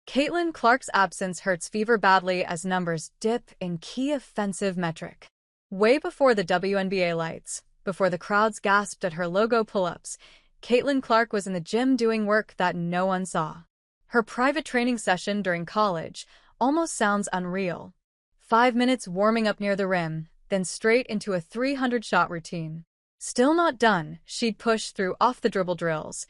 Caitlin Clark's absence hurts Fever badly as numbers dip in key offensive metric. Way before the WNBA lights, before the crowds gasped at her logo pull-ups, Caitlin Clark was in the gym doing work that no one saw. Her private training session during college almost sounds unreal. 5 minutes warming up near the rim, then straight into a 300-shot routine. Still not done, she'd push through off-the-dribble drills,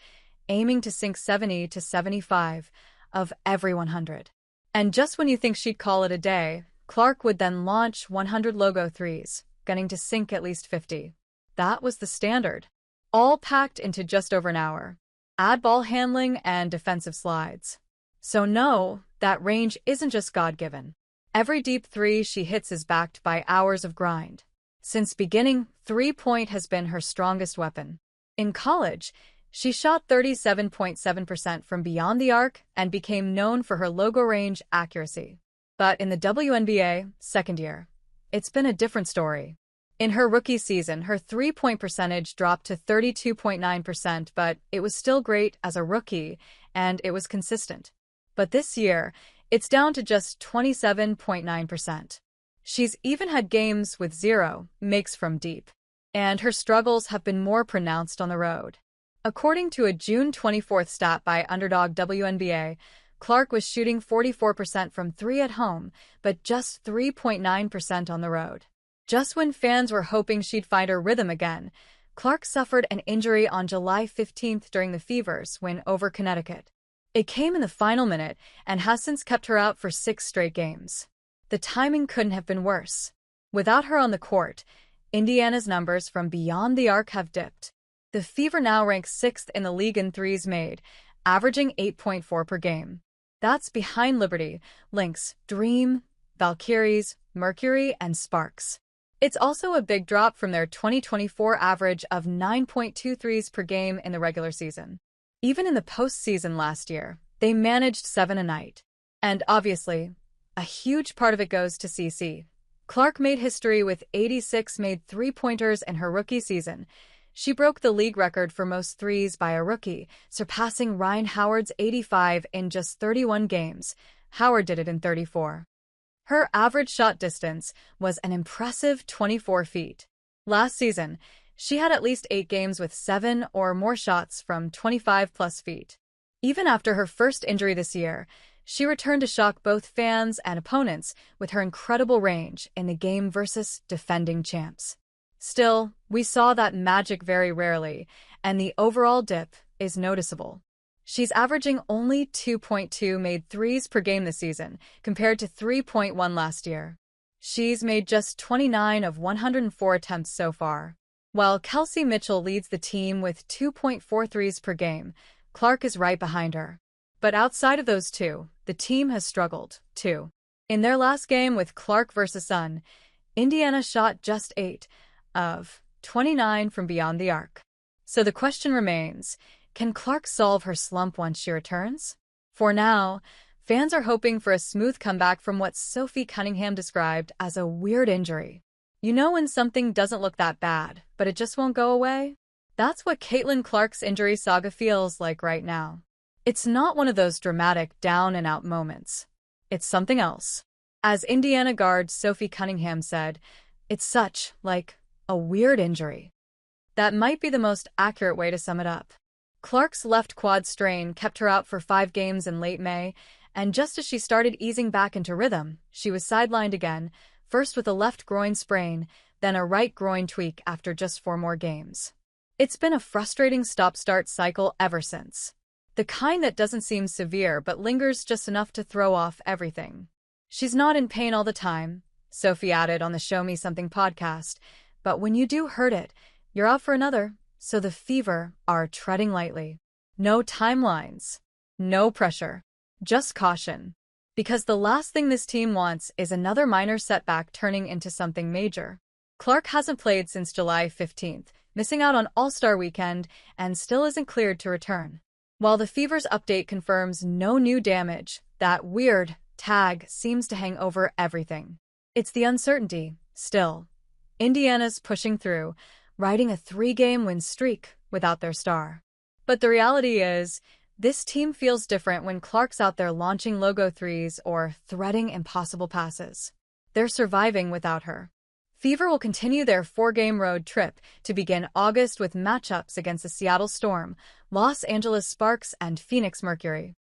aiming to sink 70 to 75 of every 100. And just when you think she'd call it a day, Clark would then launch 100 logo threes, gunning to sink at least 50. That was the standard. All packed into just over an hour. Add ball handling and defensive slides. So no, that range isn't just God-given. Every deep three she hits is backed by hours of grind. Since beginning, three-point has been her strongest weapon. In college, she shot 37.7% from beyond the arc and became known for her logo range accuracy. But in the WNBA, second year, it's been a different story. In her rookie season, her three-point percentage dropped to 32.9%, but it was still great as a rookie, and it was consistent. But this year, it's down to just 27.9%. She's even had games with 0 makes from deep, and her struggles have been more pronounced on the road. According to a June 24th stat by Underdog WNBA, Clark was shooting 44% from 3 at home, but just 3.9% on the road. Just when fans were hoping she'd find her rhythm again, Clark suffered an injury on July 15th during the Fever's win over Connecticut. It came in the final minute and has since kept her out for 6 straight games. The timing couldn't have been worse. Without her on the court, Indiana's numbers from beyond the arc have dipped. The Fever now ranks 6th in the league in threes made, averaging 8.4 per game. That's behind Liberty, Lynx, Dream, Valkyries, Mercury, and Sparks. It's also a big drop from their 2024 average of 9.2 threes per game in the regular season. Even in the postseason last year, they managed 7 a night. And obviously, a huge part of it goes to CC. Clark made history with 86 made three-pointers in her rookie season. She broke the league record for most threes by a rookie, surpassing Ryan Howard's 85 in just 31 games. Howard did it in 34. Her average shot distance was an impressive 24 feet. Last season, she had at least 8 games with 7 or more shots from 25-plus feet. Even after her first injury this year, she returned to shock both fans and opponents with her incredible range in the game versus defending champs. Still, we saw that magic very rarely, and the overall dip is noticeable. She's averaging only 2.2 made threes per game this season, compared to 3.1 last year. She's made just 29 of 104 attempts so far. While Kelsey Mitchell leads the team with 2.4 threes per game, Clark is right behind her. But outside of those two, the team has struggled, too. In their last game with Clark vs. Sun, Indiana shot just 8 of 29 from beyond the arc. So the question remains, can Clark solve her slump once she returns? For now, fans are hoping for a smooth comeback from what Sophie Cunningham described as a weird injury. You know when something doesn't look that bad, but it just won't go away? That's what Caitlin Clark's injury saga feels like right now. It's not one of those dramatic down-and-out moments. It's something else. As Indiana guard Sophie Cunningham said, it's such, a weird injury. That might be the most accurate way to sum it up. Clark's left quad strain kept her out for 5 games in late May, and just as she started easing back into rhythm, she was sidelined again, first with a left groin sprain, then a right groin tweak after just 4 more games. It's been a frustrating stop-start cycle ever since. The kind that doesn't seem severe but lingers just enough to throw off everything. She's not in pain all the time, Sophie added on the Show Me Something podcast, but when you do hurt it, you're out for another. So the Fever are treading lightly. No timelines. No pressure. Just caution. Because the last thing this team wants is another minor setback turning into something major. Clark hasn't played since July 15th, missing out on All-Star Weekend, and still isn't cleared to return. While the Fever's update confirms no new damage, that weird tag seems to hang over everything. It's the uncertainty, still. Indiana's pushing through, riding a 3-game win streak without their star. But the reality is, This team feels different when Clark's out there launching logo threes or threading impossible passes. They're surviving without her. Fever will continue their 4-game road trip to begin August with matchups against the Seattle Storm, Los Angeles Sparks, and Phoenix Mercury.